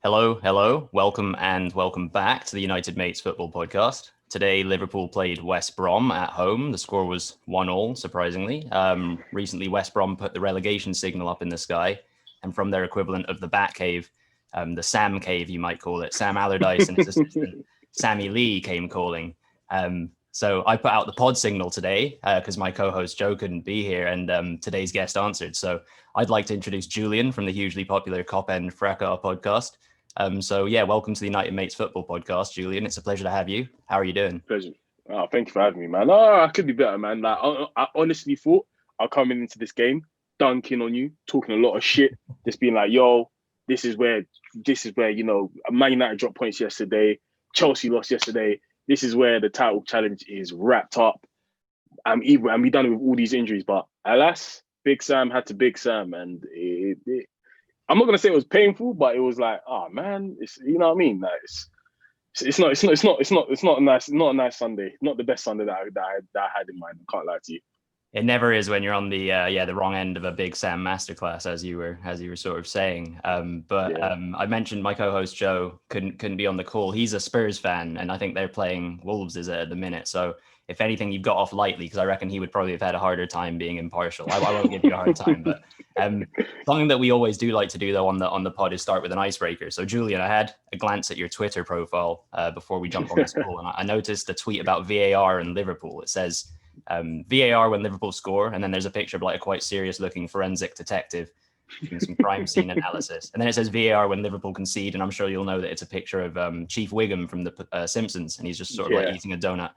Hello. Welcome back to the United Mates Football Podcast. Today, Liverpool played West Brom at home. The score was 1-1, surprisingly. Recently, West Brom put the relegation signal up in the sky, and from their equivalent of the Batcave, the Sam Cave, you might call it, Sam Allardyce and his assistant, Sammy Lee, came calling. So I put out the pod signal today because my co-host Joe couldn't be here, and today's guest answered. So I'd like to introduce Julian from the hugely popular Kop End Fracas podcast. Welcome to the United Mates Football Podcast, Julian. It's a pleasure to have you. How are you doing? Pleasure. Oh, thank you for having me, man. Oh, I could be better, man. Like, I honestly thought I'll come into this game dunking on you, talking a lot of shit, just being like, "Yo, this is where Man United dropped points yesterday, Chelsea lost yesterday. This is where the title challenge is wrapped up. And we done it with all these injuries, but alas, Big Sam had to Big Sam, and I'm not gonna say it was painful, but it was like, oh man, it's, you know what I mean? Like, it's not a nice Sunday, not the best Sunday that I had in mind. I can't lie to you. It never is when you're on the wrong end of a Big Sam masterclass, as you were sort of saying. I mentioned my co-host Joe couldn't be on the call. He's a Spurs fan, and I think they're playing Wolves at the minute. So if anything, you've got off lightly, because I reckon he would probably have had a harder time being impartial. I won't give you a hard time, but something that we always do like to do though on the pod is start with an icebreaker. So Julian, I had a glance at your Twitter profile before we jump on this call, and I noticed a tweet about VAR and Liverpool. It says VAR when Liverpool score, and then there's a picture of like a quite serious looking forensic detective doing some crime scene analysis, and then it says VAR when Liverpool concede, and I'm sure you'll know that it's a picture of Chief Wiggum from the Simpsons, and he's just sort of like eating a donut,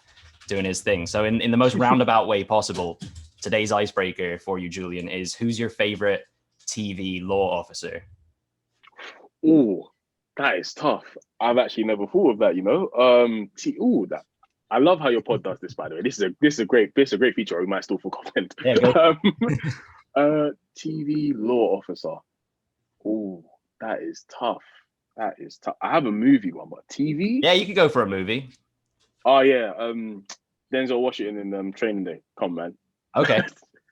doing his thing. So in the most roundabout way possible, today's icebreaker for you, Julian, is who's your favorite TV law officer? Oh, that is tough. I've actually never thought of that, you know. That I love how your pod does this, by the way. This is a great feature. We might still for content. Yeah, TV law officer. Oh, that is tough. I have a movie one, but TV? Yeah, you could go for a movie. Oh yeah, Denzel Washington in Training Day. Come man. Okay,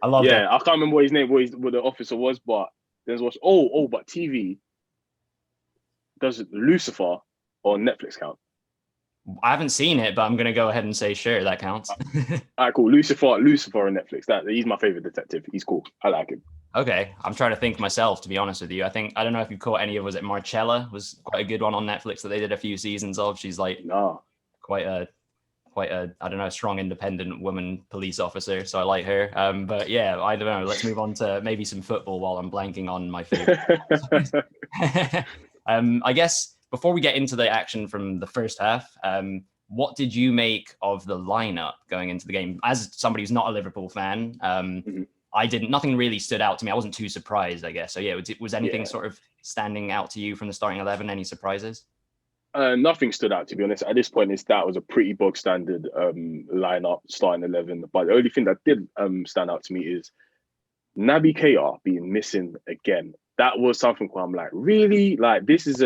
I love that. Yeah, I can't remember what his name, what the officer was, but Denzel Washington. But TV. Does Lucifer or Netflix count? I haven't seen it, but I'm gonna go ahead and say sure, that counts. All right, cool. Lucifer on Netflix. He's my favorite detective. He's cool. I like him. Okay, I'm trying to think myself, to be honest with you. I don't know if you caught any of, was it Marcella? Was quite a good one on Netflix that they did a few seasons of. She's like quite a I don't know, strong independent woman police officer, so I like her. But yeah, I don't know. Let's move on to maybe some football while I'm blanking on my favorite. I guess before we get into the action from the first half, what did you make of the lineup going into the game? As somebody who's not a Liverpool fan, nothing really stood out to me. I wasn't too surprised, I guess. So yeah, was anything sort of standing out to you from the starting 11? Any surprises? Nothing stood out, to be honest. At this point, that was a pretty bog standard lineup, starting 11. But the only thing that did stand out to me is Naby Keita being missing again. That was something where I'm like, really? Like, this is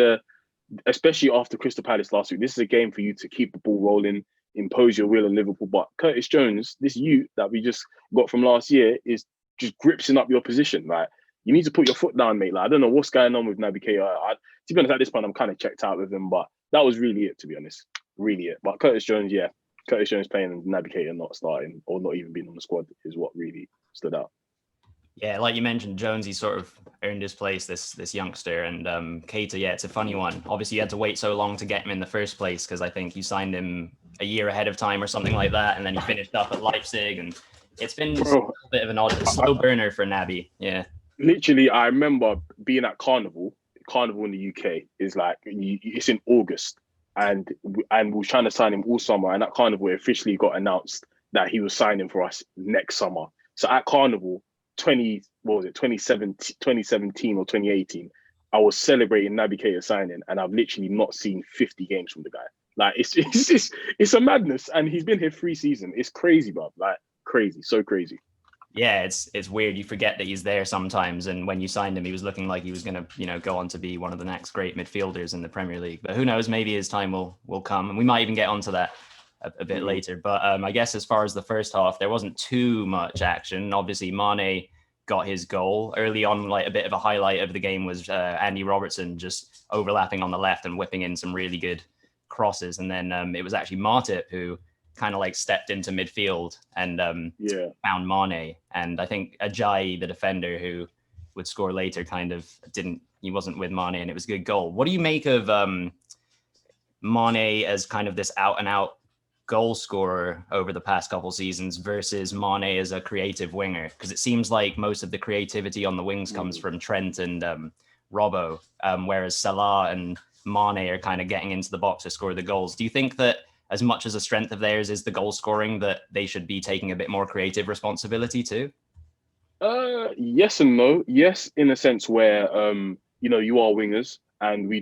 especially after Crystal Palace last week, this is a game for you to keep the ball rolling, impose your will on Liverpool. But Curtis Jones, this youth that we just got from last year, is just gripsing up your position. Like, you need to put your foot down, mate. Like, I don't know what's going on with Naby Keita. To be honest, at this point, I'm kind of checked out with him, but that was really it, to be honest. Really it. But Curtis Jones playing and Naby Keita not starting or not even being on the squad is what really stood out. Yeah, like you mentioned, Jonesy sort of earned his place, this youngster, and Keita, yeah, it's a funny one. Obviously, you had to wait so long to get him in the first place because I think you signed him a year ahead of time or something like that, and then he finished up at Leipzig, and it's been a bit of an odd, slow burner for Naby. Yeah, literally, I remember being at Carnival in the UK is like it's in August, and we were trying to sign him all summer, and at Carnival it officially got announced that he was signing for us next summer. So at Carnival 2017 or 2018, I was celebrating Naby Keita signing, and I've literally not seen 50 games from the guy. Like, it's a madness, and he's been here 3 seasons. It's crazy, bro. Like, crazy, so crazy. Yeah, it's weird. You forget that he's there sometimes, and when you signed him, he was looking like he was going to, go on to be one of the next great midfielders in the Premier League. But who knows? Maybe his time will come, and we might even get onto that a bit later. But I guess as far as the first half, there wasn't too much action. Obviously, Mane got his goal early on. Like a bit of a highlight of the game was Andy Robertson just overlapping on the left and whipping in some really good crosses. And then it was actually Matip who kind of like stepped into midfield and found Mane. And I think Ajayi, the defender who would score later, kind of he wasn't with Mane, and it was a good goal. What do you make of Mane as kind of this out and out goal scorer over the past couple seasons versus Mane as a creative winger? Because it seems like most of the creativity on the wings comes from Trent and Robbo, whereas Salah and Mane are kind of getting into the box to score the goals. Do you think that as much as a strength of theirs is the goal scoring, that they should be taking a bit more creative responsibility too? Yes and no. Yes, in a sense where you are wingers, and we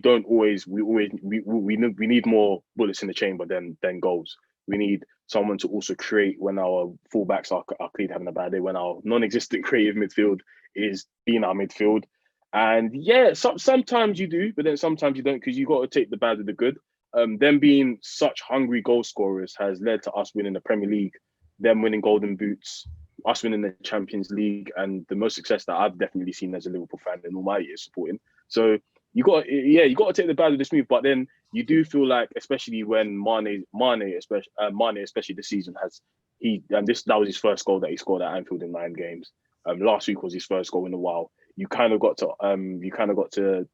need more bullets in the chamber than goals. We need someone to also create when our fullbacks are clearly having a bad day, when our non-existent creative midfield is being our midfield. And yeah, sometimes you do, but then sometimes you don't, because you got to take the bad with the good. Them being such hungry goal scorers has led to us winning the Premier League, them winning Golden Boots, us winning the Champions League, and the most success that I've definitely seen as a Liverpool fan in all my years supporting. So you got to take the bad with the smooth, but then you do feel like, especially when Mane, especially this season, that was his first goal that he scored at Anfield in 9 games. Last week was his first goal in a while. You kind of got to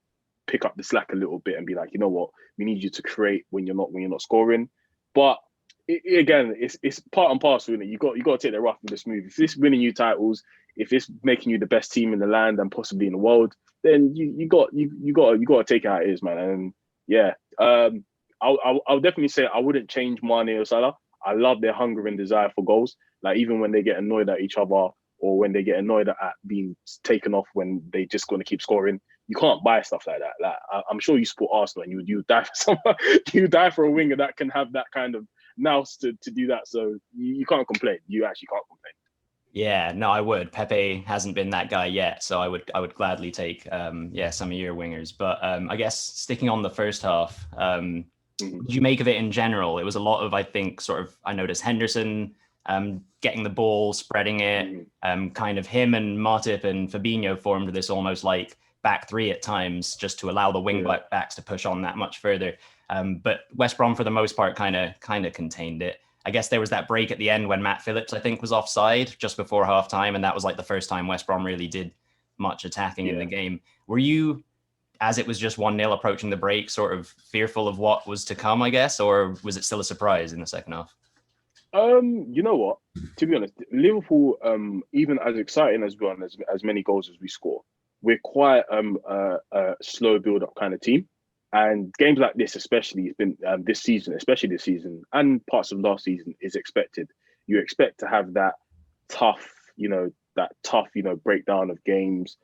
pick up the slack a little bit and be like, you know what, we need you to create when you're not scoring. But it's part and parcel, isn't it? You got to take the rough with the smooth. If it's winning you titles, if it's making you the best team in the land and possibly in the world, then you got to take it how it is, man. And yeah, I'll definitely say I wouldn't change Mane or Salah. I love their hunger and desire for goals. Like even when they get annoyed at each other, or when they get annoyed at being taken off when they just going to keep scoring, you can't buy stuff like that. Like I'm sure you support Arsenal and you die for someone, you die for a winger that can have that kind of nous to do that. So you can't complain. You actually can't complain. Yeah, no, I would. Pepe hasn't been that guy yet, so I would gladly take some of your wingers. But I guess sticking on the first half, what did you make of it in general? It was a lot of, I think, I noticed Henderson getting the ball, spreading it, kind of him and Matip and Fabinho formed this almost like back three at times, just to allow the wing backs to push on that much further. But West Brom, for the most part, kind of contained it. I guess there was that break at the end when Matt Phillips, I think, was offside just before halftime, and that was like the first time West Brom really did much attacking in the game. Were you, as it was just 1-0 approaching the break, sort of fearful of what was to come, I guess, or was it still a surprise in the second half? You know what? To be honest, Liverpool, even as exciting as we are, as many goals as we score, we're quite a slow build-up kind of team. And games like this, especially, it's been this season, and parts of last season, is expected. You expect to have that tough, breakdown of games.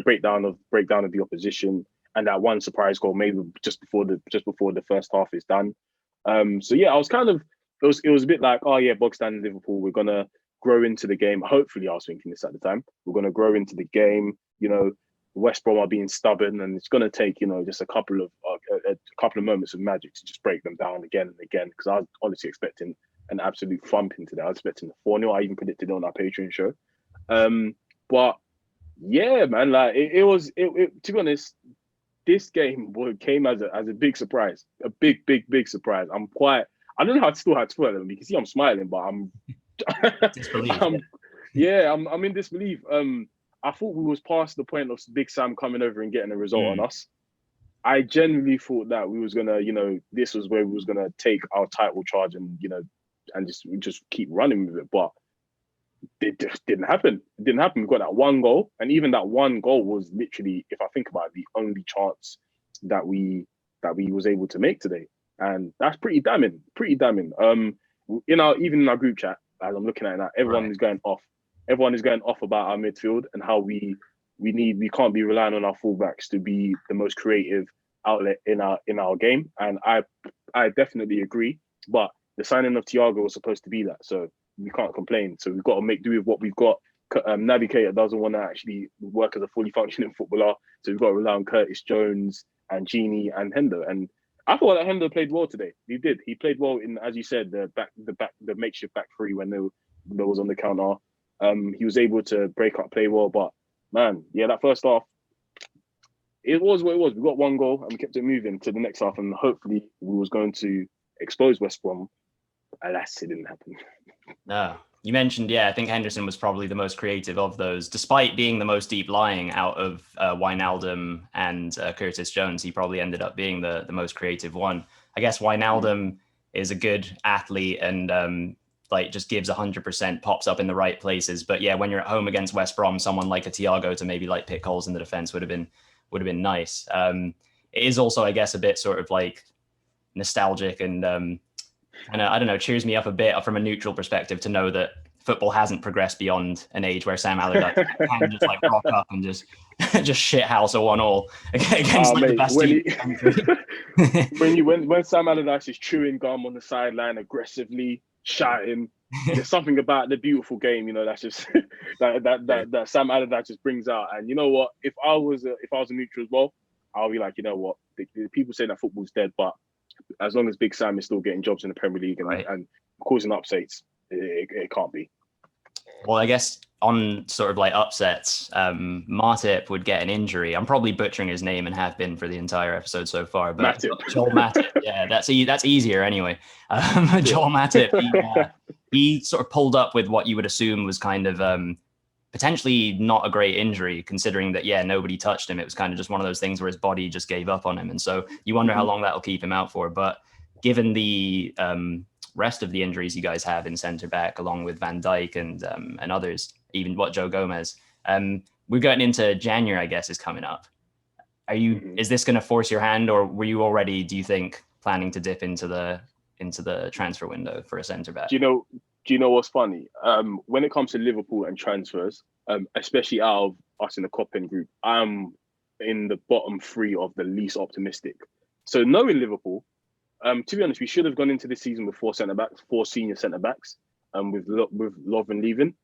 Breakdown of the opposition, and that one surprise goal, maybe just before the first half is done. So yeah, I was kind of, it was a bit like, oh yeah, bog standard Liverpool. We're gonna grow into the game. Hopefully, I was thinking this at the time. We're gonna grow into the game. West Brom are being stubborn, and it's going to take just a couple of moments of magic to just break them down again and again. Because I was honestly expecting an absolute thumping today. I was expecting a 4-0. I even predicted it on our Patreon show. But yeah, man, like it was. To be honest, this game came as a big surprise, a big surprise. I don't know how to feel at them. You can see I'm smiling, but I'm disbelief. I'm in disbelief. I thought we was past the point of Big Sam coming over and getting a result on us. I genuinely thought that we was gonna, this was where we was gonna take our title charge and and just keep running with it. But it just didn't happen. It didn't happen. We got that one goal, and even that one goal was literally, if I think about it, the only chance that we was able to make today, and that's pretty damning. Even in our group chat, as I'm looking at it now, everyone is going off. Everyone is going off about our midfield and how we can't be relying on our fullbacks to be the most creative outlet in our game. And I definitely agree. But the signing of Thiago was supposed to be that, so we can't complain. So we've got to make do with what we've got. Keitel doesn't want to actually work as a fully functioning footballer, so we've got to rely on Curtis Jones and Gini and Hendo. And I thought that Hendo played well today. He did. He played well in, as you said, the makeshift back three when there was on the counter. He was able to break up, play well, but man, yeah, that first half, it was what it was. We got one goal and we kept it moving to the next half, and hopefully we was going to expose West Brom. Alas, it didn't happen. No. You mentioned, I think Henderson was probably the most creative of those, despite being the most deep lying out of Wijnaldum and Curtis Jones. He probably ended up being the most creative one. I guess Wijnaldum is a good athlete and like just gives 100%, pops up in the right places. But yeah, when you're at home against West Brom, someone like a Thiago to maybe like pick holes in the defense would have been nice. It is also, I guess, a bit sort of like nostalgic and I don't know, cheers me up a bit from a neutral perspective to know that football hasn't progressed beyond an age where Sam Allardyce can just like rock up and just shit house a 1-1 against like the best team in the country. when Sam Allardyce is chewing gum on the sideline, aggressively shouting, there's something about the beautiful game, that's just that Sam Allardyce just brings out. And you know what? If I was a neutral as well, I'll be like, you know what? The people say that football's dead, but as long as Big Sam is still getting jobs in the Premier League and causing upsets, it can't be. Well, I guess on sort of like upsets, Matip would get an injury. I'm probably butchering his name and have been for the entire episode so far. But Joel Matip, that's easier anyway. Joel Matip, he sort of pulled up with what you would assume was kind of potentially not a great injury, considering that, nobody touched him. It was kind of just one of those things where his body just gave up on him. And so you wonder how long that'll keep him out for. But given the rest of the injuries you guys have in centre back, along with Van Dijk and others, even Joe Gomez, we're getting into January, I guess, is coming up. Is this going to force your hand, or were you already, do you think, planning to dip into the transfer window for a centre back? Do you know what's funny? When it comes to Liverpool and transfers, especially out of us in the Kop End group, I'm in the bottom 3 of the least optimistic. So knowing Liverpool, to be honest, we should have gone into this season with 4 senior centre backs, with Lovren leaving.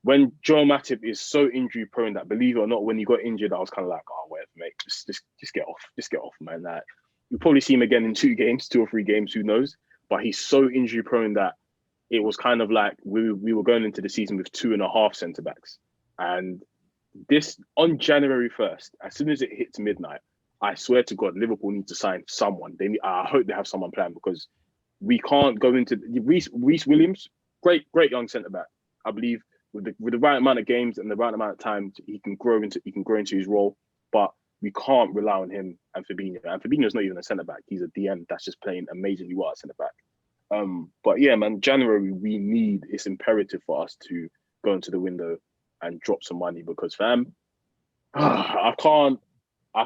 When Joel Matip is so injury prone that, believe it or not, when he got injured, I was kind of like, oh, whatever, mate, just get off, man. Like, you'll probably see him again in 2 or 3 games, who knows? But he's so injury prone that it was kind of like we were going into the season with 2.5 centre backs. And this, on January 1st, as soon as it hits midnight, I swear to God, Liverpool need to sign someone. I hope they have someone planned, because we can't go into Reece Williams, great young centre back. I believe with the right amount of games and the right amount of time, he can grow into his role. But we can't rely on him and Fabinho. And Fabinho's not even a centre back; he's a DM that's just playing amazingly well at centre back. But yeah, man, January it's imperative for us to go into the window and drop some money, because fam, I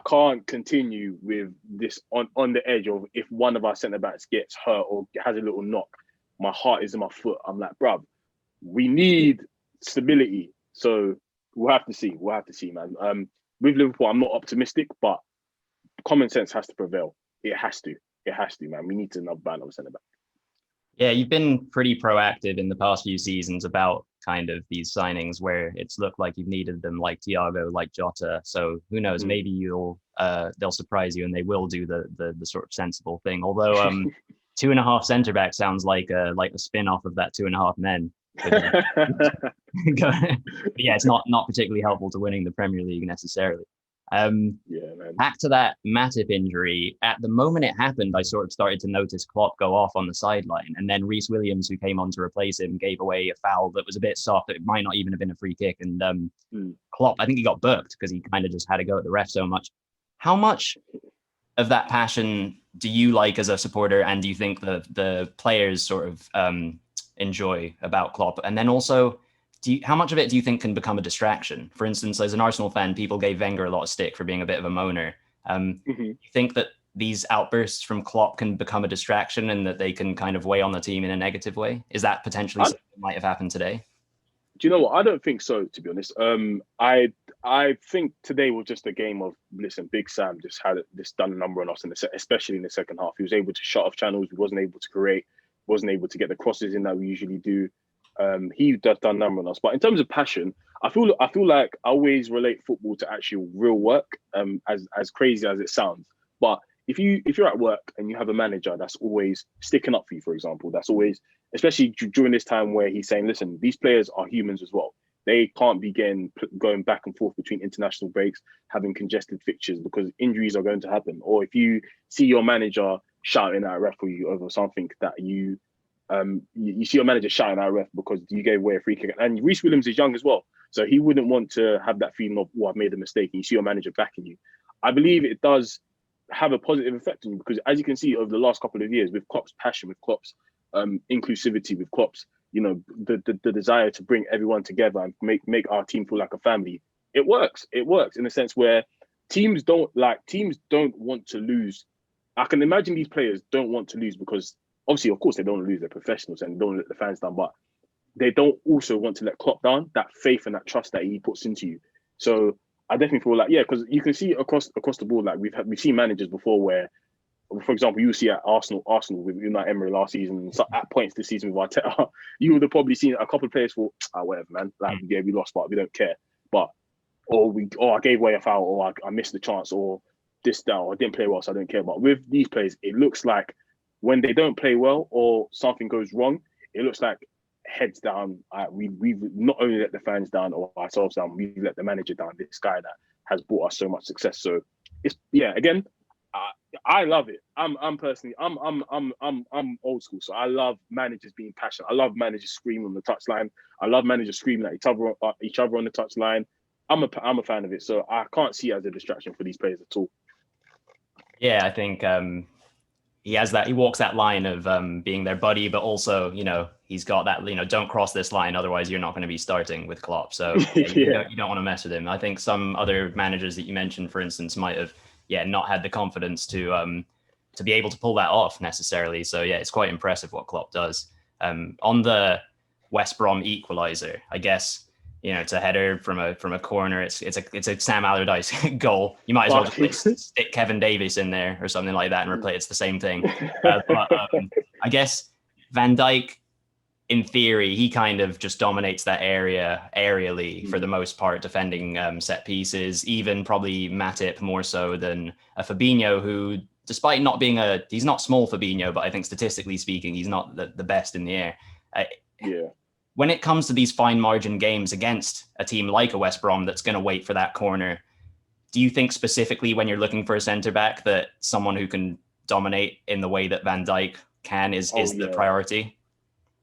can't continue with this on the edge of, if one of our centre backs gets hurt or has a little knock, my heart is in my foot. I'm like, bruv, we need stability. So we'll have to see, man. With Liverpool, I'm not optimistic, but common sense has to prevail. It has to, man. We need to ban another centre back. Yeah, you've been pretty proactive in the past few seasons about kind of these signings where it's looked like you've needed them, like Thiago, like Jota. So who knows? Maybe they'll surprise you and they will do the sort of sensible thing. Although 2.5 centre back sounds like a spin-off of that 2.5 men. But yeah, it's not particularly helpful to winning the Premier League necessarily. Man. Back to that Matip injury. At the moment it happened, I sort of started to notice Klopp go off on the sideline, and then Reece Williams, who came on to replace him, gave away a foul that was a bit soft. It might not even have been a free kick, and Klopp, I think he got booked because he kind of just had to go at the ref so much. How much of that passion do you like as a supporter, and do you think the players sort of enjoy about Klopp? And then also, how much of it do you think can become a distraction? For instance, as an Arsenal fan, people gave Wenger a lot of stick for being a bit of a moaner. You think that these outbursts from Klopp can become a distraction and that they can kind of weigh on the team in a negative way? Is that potentially something that might have happened today? Do you know what? I don't think so, to be honest. I think today was just a game of, listen, Big Sam just done a number on us, especially in the second half. He was able to shut off channels. He wasn't able to create, wasn't able to get the crosses in that we usually do. He does done number on us. But in terms of passion, I feel like I always relate football to actual real work, as crazy as it sounds. But if you're at work and you have a manager that's always sticking up for you, for example, that's always, especially during this time where he's saying, listen, these players are humans as well. They can't be going back and forth between international breaks, having congested fixtures because injuries are going to happen. Or if you see your manager shouting at a referee over something that you see your manager shouting at a ref because you gave away a free kick. And Reece Williams is young as well, so he wouldn't want to have that feeling of, I've made a mistake. And you see your manager backing you. I believe it does have a positive effect on you because, as you can see over the last couple of years, with Klopp's passion, with Klopp's inclusivity, with Klopp's the desire to bring everyone together and make our team feel like a family. It works. It works in the sense where teams don't want to lose. I can imagine these players don't want to lose because obviously, of course, they don't want to lose. They're professionals and don't let the fans down, but they don't also want to let Klopp down. That faith and that trust that he puts into you. So I definitely feel like, because you can see across the board, like we've seen managers before where, for example, you see at Arsenal with Unai Emery last season, so at points this season with Arteta, you would have probably seen a couple of players for, whatever, man. Like, we lost, but we don't care. But or I gave away a foul, or I missed the chance, or this, that, or I didn't play well, so I don't care. But with these players, it looks like when they don't play well or something goes wrong, it looks like heads down. We've not only let the fans down or ourselves down, we've let the manager down. This guy that has brought us so much success. So it's again, I love it. I'm personally, I'm old school, so I love managers being passionate. I love managers screaming on the touchline. I love managers screaming at each other on the touchline. I'm a fan of it, so I can't see it as a distraction for these players at all. Yeah, I think he walks that line of being their buddy, but also, he's got that, don't cross this line, otherwise you're not going to be starting with Klopp. So you don't want to mess with him. I think some other managers that you mentioned, for instance, might have, not had the confidence to be able to pull that off necessarily. So it's quite impressive what Klopp does. On the West Brom equaliser, I guess, it's a header from a corner. It's a Sam Allardyce goal. You might as well just stick Kevin Davies in there or something like that and replay. It's the same thing. But I guess Van Dijk, in theory, he kind of just dominates that area aerially for the most part, defending set pieces. Even probably Matip more so than a Fabinho, who, despite not being he's not small Fabinho, but I think statistically speaking, he's not the best in the air. When it comes to these fine margin games against a team like a West Brom that's going to wait for that corner, do you think specifically when you're looking for a centre back that someone who can dominate in the way that Van Dijk can is the priority?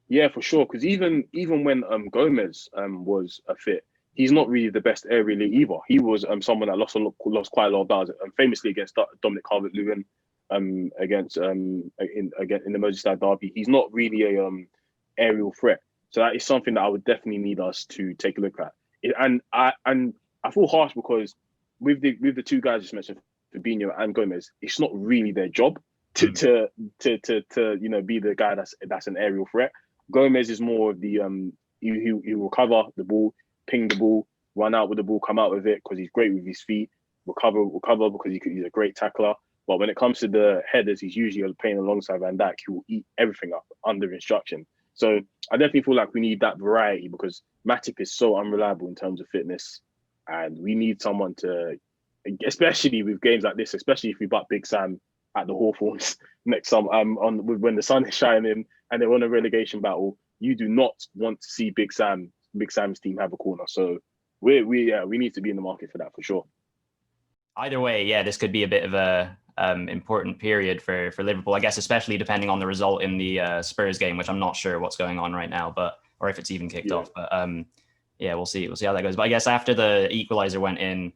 Yeah, for sure. Because even when Gomez was a fit, he's not really the best aerially either. He was someone that lost quite a lot of battles, famously against Dominic Calvert-Lewin, against in the Merseyside derby. He's not really a aerial threat. So that is something that I would definitely need us to take a look at. And I feel harsh because with the two guys just mentioned, Fabinho and Gomez, it's not really their job to be the guy that's an aerial threat. Gomez is more of the he will cover the ball, ping the ball, run out with the ball, come out with it because he's great with his feet. Recover because he's a great tackler. But when it comes to the headers, he's usually playing alongside Van Dijk, who will eat everything up under instruction. So I definitely feel like we need that variety because Matip is so unreliable in terms of fitness, and we need someone to, especially with games like this, especially if we butt Big Sam at the Hawthorns next summer, when the sun is shining and they're on a relegation battle. You do not want to see Big Sam's team have a corner. So we need to be in the market for that for sure. Either way, this could be a bit of a important period for Liverpool, I guess, especially depending on the result in the Spurs game, which I'm not sure what's going on right now, or if it's even kicked off. But we'll see how that goes. But I guess after the equaliser went in,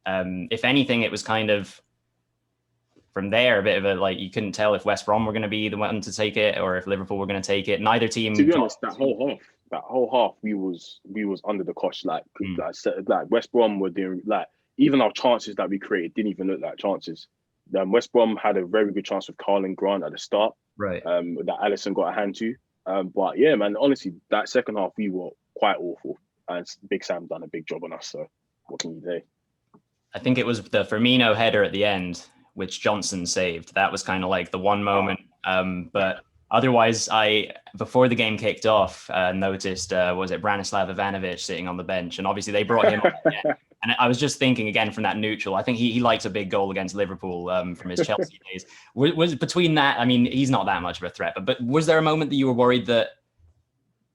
if anything, it was kind of from there a bit of a you couldn't tell if West Brom were going to be the one to take it or if Liverpool were going to take it. Neither team. To be honest, that whole half, we was under the cosh. Like West Brom were doing even our chances that we created didn't even look like chances. West Brom had a very good chance with Carlin Grant at the start, right? That Alisson got a hand to. But yeah, man, honestly, that second half we were quite awful, and Big Sam done a big job on us. So what can you say? I think it was the Firmino header at the end, which Johnson saved. That was kind of like the one moment. But otherwise, before the game kicked off, noticed was it Branislav Ivanovic sitting on the bench, and obviously they brought him on again. And I was just thinking again from that neutral, I think he likes a big goal against Liverpool from his Chelsea days. Was between that, I mean, he's not that much of a threat, but was there a moment that you were worried that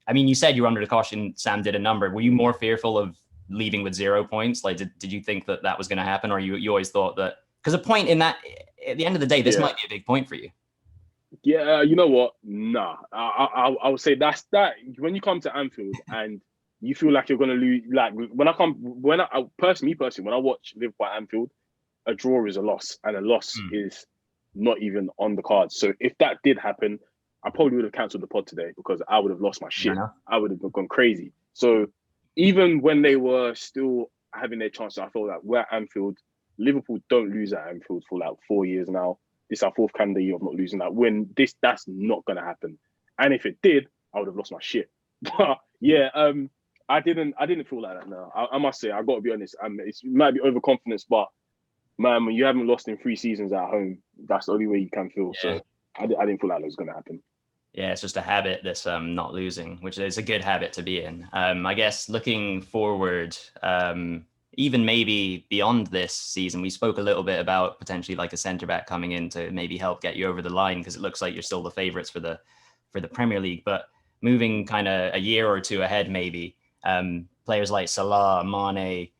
I mean, you said you were under the caution. Sam did a number. Were you more fearful of leaving with 0 points? Like, did you think that was going to happen, or you always thought that? Because a point in that, at the end of the day, this might be a big point for you. Yeah, you know what? Nah, I would say that's that. When you come to Anfield and you feel like you're gonna lose, like when I personally, when I watch Liverpool at Anfield, a draw is a loss, and a loss is not even on the cards. So if that did happen, I probably would have cancelled the pod today because I would have lost my shit. I would have gone crazy. So even when they were still having their chances, I felt like we're at Anfield. Liverpool don't lose at Anfield for like 4 years now. This is our 4th calendar year of not losing that. That's not gonna happen. And if it did, I would have lost my shit. But yeah, I didn't feel like that. No, I must say, I got to be honest. It might be overconfidence, but man, when you haven't lost in 3 seasons at home, that's the only way you can feel. Yeah. So I didn't feel like it was gonna happen. Yeah, it's just a habit, this not losing, which is a good habit to be in. I guess looking forward, even maybe beyond this season, we spoke a little bit about potentially like a centre back coming in to maybe help get you over the line, because it looks like you're still the favourites for the Premier League. But moving kind of a year or two ahead, maybe players like Salah, Mane,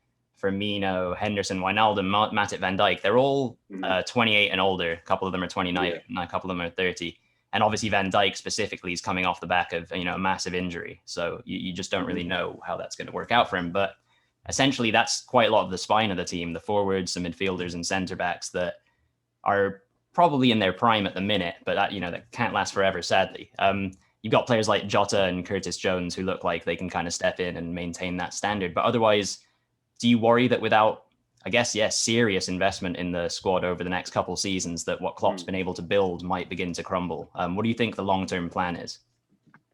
Firmino, Henderson, Wijnaldum, Matip, Van Dijk, they're all 28 and older. A couple of them are 29, and a couple of them are 30. And obviously Van Dijk specifically is coming off the back of a massive injury. So you just don't really know how that's going to work out for him. But essentially, that's quite a lot of the spine of the team, the forwards, the midfielders and centre-backs that are probably in their prime at the minute, but that can't last forever, sadly. You've got players like Jota and Curtis Jones who look like they can kind of step in and maintain that standard. But otherwise, do you worry that without, I guess, serious investment in the squad over the next couple of seasons, that what Klopp's been able to build might begin to crumble? What do you think the long-term plan is?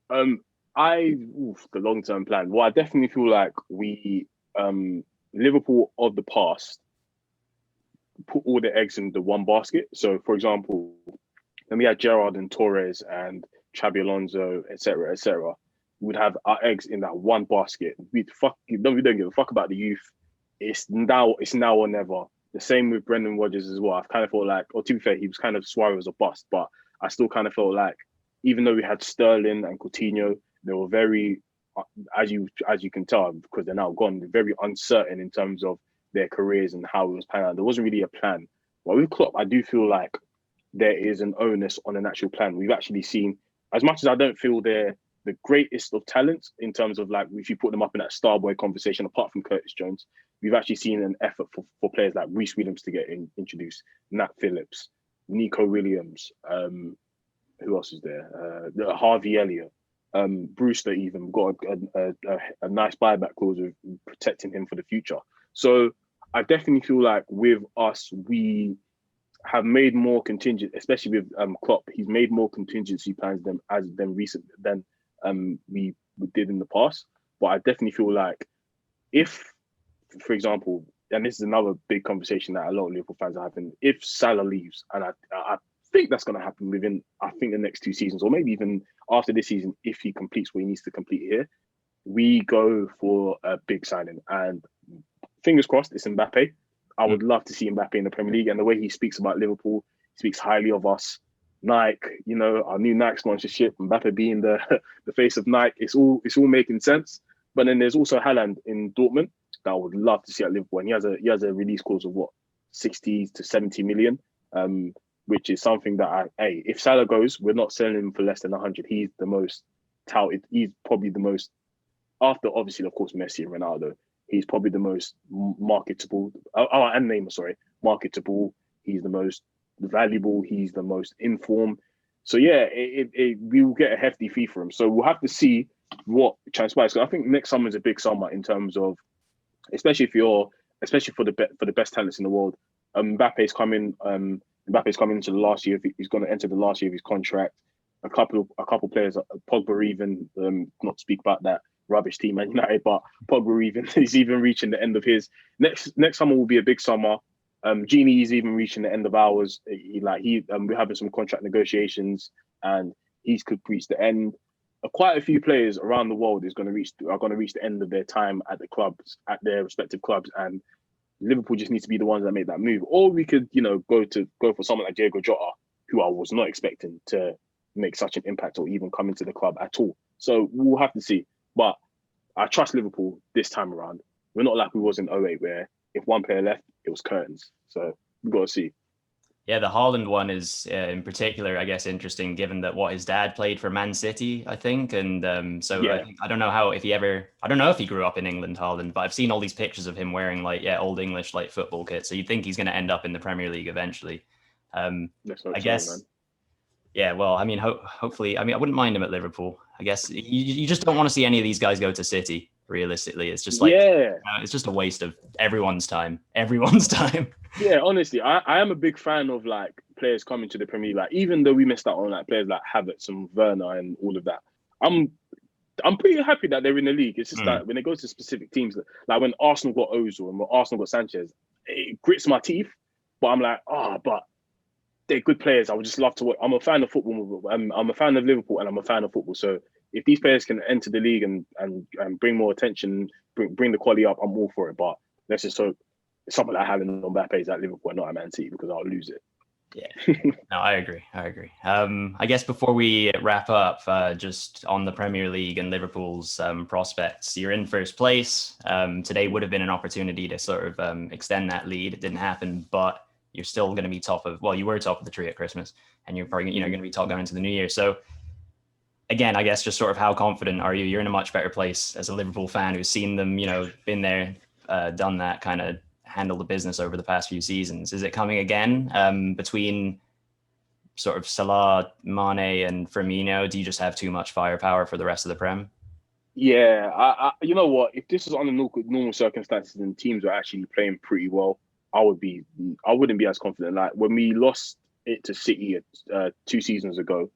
The long-term plan. Well, I definitely feel like we... Liverpool of the past put all the eggs in the one basket. So, for example, when we had Gerrard and Torres and Xabi Alonso, etc., we'd have our eggs in that one basket. We don't give a fuck about the youth. It's now or never. The same with Brendan Rodgers as well. I've kind of felt like, or to be fair, he was kind of Suarez was a bust, but I still kind of felt like, even though we had Sterling and Coutinho, they were very, as you can tell, because they're now gone, they're very uncertain in terms of their careers and how it was planned out. There wasn't really a plan. But with Klopp, I do feel like there is an onus on an actual plan. We've actually seen, as much as I don't feel they're the greatest of talents in terms of like, if you put them up in that Starboy conversation, apart from Curtis Jones, we've actually seen an effort for players like Reece Williams to get introduced, Nat Phillips, Nico Williams, who else is there? Harvey Elliott. Brewster even got a nice buyback clause of protecting him for the future. So I definitely feel like with us, we have made more contingent, especially with Klopp. He's made more contingency plans than we did in the past. But I definitely feel like if, for example, and this is another big conversation that a lot of Liverpool fans are having, if Salah leaves, and I think that's going to happen within, I think, the next 2 seasons, or maybe even after this season, if he completes what he needs to complete here, we go for a big signing. And fingers crossed, it's Mbappe. I would love to see Mbappe in the Premier League. And the way he speaks about Liverpool, he speaks highly of us. Nike, our new Nike sponsorship, Mbappe being the face of Nike, it's all making sense. But then there's also Haaland in Dortmund that I would love to see at Liverpool. And he has a release clause of what, 60 to 70 million, which is something that if Salah goes, we're not selling him for less than 100. He's the most touted. He's probably the most, after obviously, of course, Messi and Ronaldo, he's probably the most marketable. And Neymar, sorry, marketable. He's the most valuable. He's the most informed. So yeah, we will get a hefty fee for him. So we'll have to see what transpires. So I think next summer is a big summer in terms of, especially for the best talents in the world. Mbappe's coming into the last year. He's going to enter the last year of his contract. A couple players, Pogba even, not to speak about that rubbish team at United, but Pogba even is even reaching the end of his. Next summer will be a big summer. Genie is even reaching the end of ours. We're having some contract negotiations, and he's could reach the end. Quite a few players around the world are going to reach the end of their time at the clubs, at their respective clubs, and Liverpool just needs to be the ones that make that move. Or we could, go for someone like Diego Jota, who I was not expecting to make such an impact or even come into the club at all. So we'll have to see. But I trust Liverpool this time around. We're not like we was in 08 where if one player left, it was curtains. So we've got to see. Yeah, the Haaland one is in particular, I guess, interesting given that what his dad played for Man City, I think. And I don't know I don't know if he grew up in England, Haaland, but I've seen all these pictures of him wearing old English football kit. So you'd think he's going to end up in the Premier League eventually. I guess. Man. Yeah, well, I mean, hopefully, I wouldn't mind him at Liverpool. I guess you just don't want to see any of these guys go to City. Realistically, it's just it's just a waste of everyone's time. Yeah, honestly, I am a big fan of players coming to the Premier League. Even though we missed out on players like Havertz and Werner and all of that, I'm pretty happy that they're in the league. It's just that when they go to specific teams, like when Arsenal got Ozil and when Arsenal got Sanchez, it grits my teeth. But I'm like, but they're good players. I would just love to watch. I'm a fan of football. I'm a fan of Liverpool and I'm a fan of football. So if these players can enter the league and bring more attention, bring the quality up, I'm all for it. But let's just hope someone like Haaland or Mbappe is at Liverpool and not at Man City because I'll lose it. Yeah, no, I agree. I guess before we wrap up, just on the Premier League and Liverpool's prospects, you're in first place. Today would have been an opportunity to sort of extend that lead. It didn't happen, but you're still going to be you were top of the tree at Christmas, and you're probably going to be top going into the new year. So again, I guess just sort of how confident are you? You're in a much better place as a Liverpool fan who's seen them, been there, done that, kind of handle the business over the past few seasons. Is it coming again between sort of Salah, Mane and Firmino? Do you just have too much firepower for the rest of the Prem? Yeah, I you know what? If this was under normal circumstances and teams were actually playing pretty well, I wouldn't be as confident. Like when we lost it to City 2 seasons ago,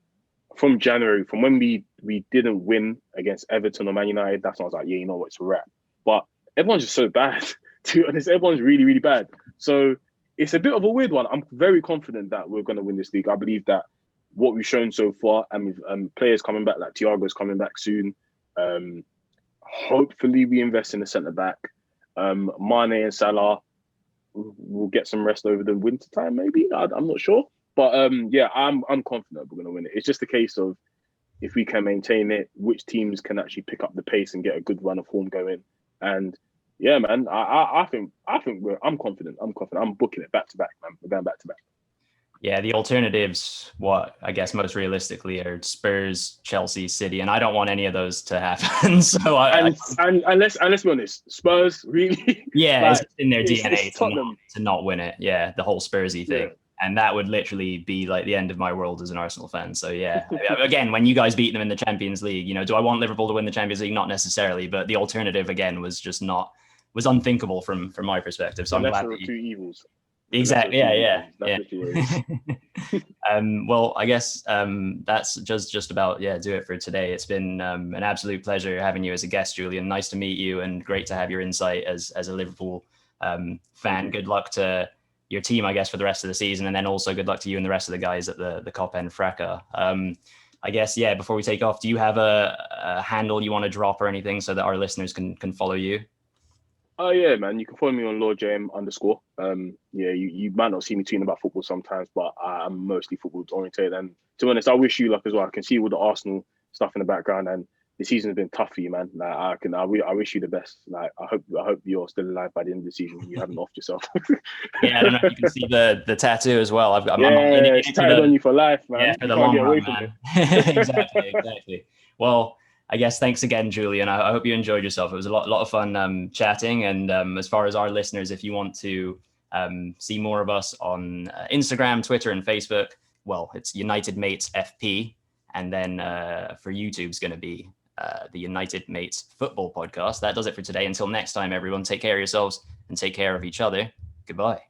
from January, from when we didn't win against Everton or Man United, that's when I was like, yeah, you know what, it's a wrap. But everyone's just so bad. To be honest, everyone's really, really bad. So it's a bit of a weird one. I'm very confident that we're going to win this league. I believe that what we've shown so far, and with players coming back, like Thiago's coming back soon. Hopefully we invest in the centre back. Mane and Salah will get some rest over the winter time, maybe. I'm not sure. But I'm confident we're going to win it. It's just a case of if we can maintain it, which teams can actually pick up the pace and get a good run of form going. And yeah, man, I think I'm confident. I'm booking it back to back, man. We're going back to back. Yeah, the alternatives, what I guess most realistically are Spurs, Chelsea, City, and I don't want any of those to happen. So and let's be honest, Spurs really. Yeah, it's in their DNA to not win it. Yeah, the whole Spursy thing. Yeah. And that would literally be like the end of my world as an Arsenal fan. So yeah, again, when you guys beat them in the Champions League, do I want Liverpool to win the Champions League? Not necessarily, but the alternative again was unthinkable from my perspective. So I'm glad that two evils. Exactly. Yeah. Well, I guess that's just about do it for today. It's been an absolute pleasure having you as a guest, Julian. Nice to meet you, and great to have your insight as a Liverpool fan. Good luck to your team, I guess, for the rest of the season, and then also good luck to you and the rest of the guys at the Kop End Fracas. I guess before we take off, do you have a handle you want to drop or anything so that our listeners can follow you? Oh yeah, man. You can follow me on LordJM_. You might not see me tweeting about football sometimes, but I'm mostly football oriented. And to be honest, I wish you luck as well. I can see all the Arsenal stuff in the background, and the season's been tough for you, man. Like I wish you the best. Like I hope you're still alive by the end of the season. You haven't offed yourself. Yeah, I don't know if you can see the tattoo as well. It's tied on you for life, man. Yeah, for the long run, man. Exactly. Well, I guess thanks again, Julian. I hope you enjoyed yourself. It was a lot of fun chatting. And as far as our listeners, if you want to see more of us on Instagram, Twitter, and Facebook, well, it's United Mates FP. And then for YouTube's going to be the United Mates Football Podcast. That does it for today. Until next time, everyone, take care of yourselves and take care of each other. Goodbye.